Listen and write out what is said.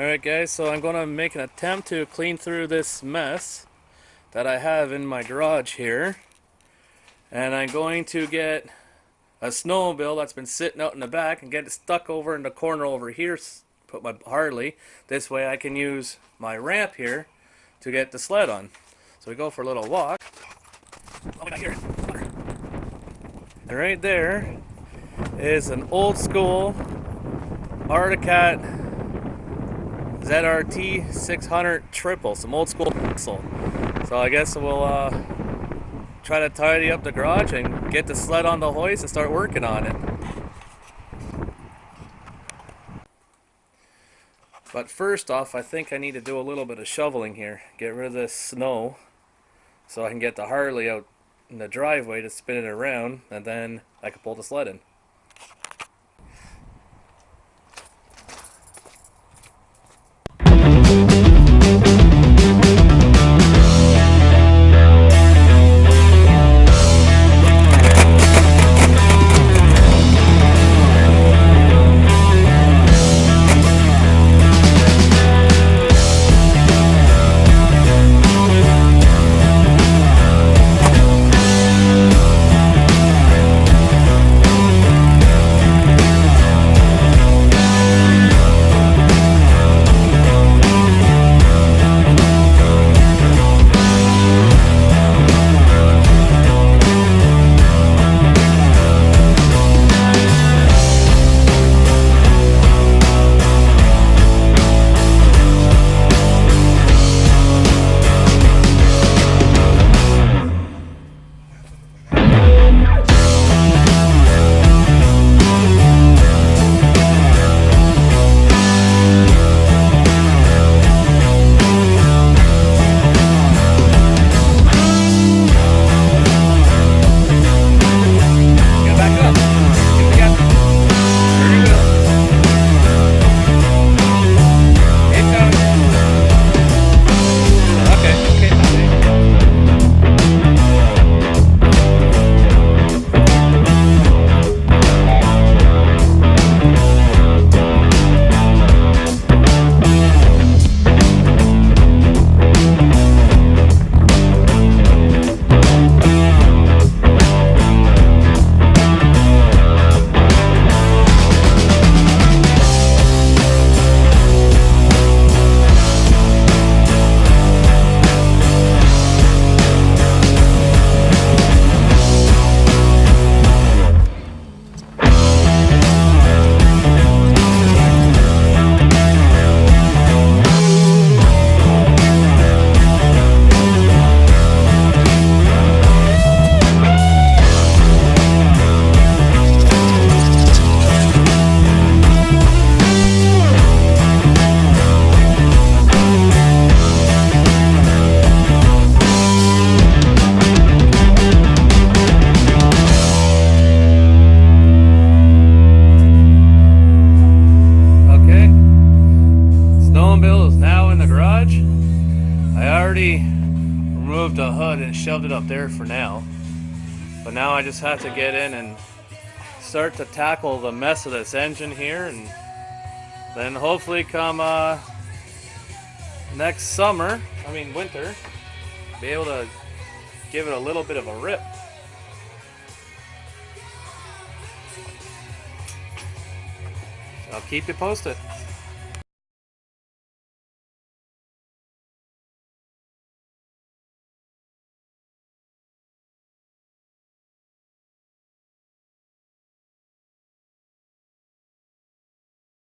Alright guys, so I'm going to make an attempt to clean through this mess that I have in my garage here. And I'm going to get a snowmobile that's been sitting out in the back and get it stuck over in the corner over here. Put my Harley. This way I can use my ramp here to get the sled on. So we go for a little walk. Oh, we got here. And right there is an old school Arctic Cat ZRT 600 triple, some old school muscle. So I guess we'll try to tidy up the garage and get the sled on the hoist and start working on it. But first off, I think I need to do a little bit of shoveling here. Get rid of this snow so I can get the Harley out in the driveway to spin it around, and then I can pull the sled in. Removed the hood and shoved it up there for now, but now I just have to get in and start to tackle the mess of this engine here, and then hopefully come next winter, be able to give it a little bit of a rip. I'll keep you posted.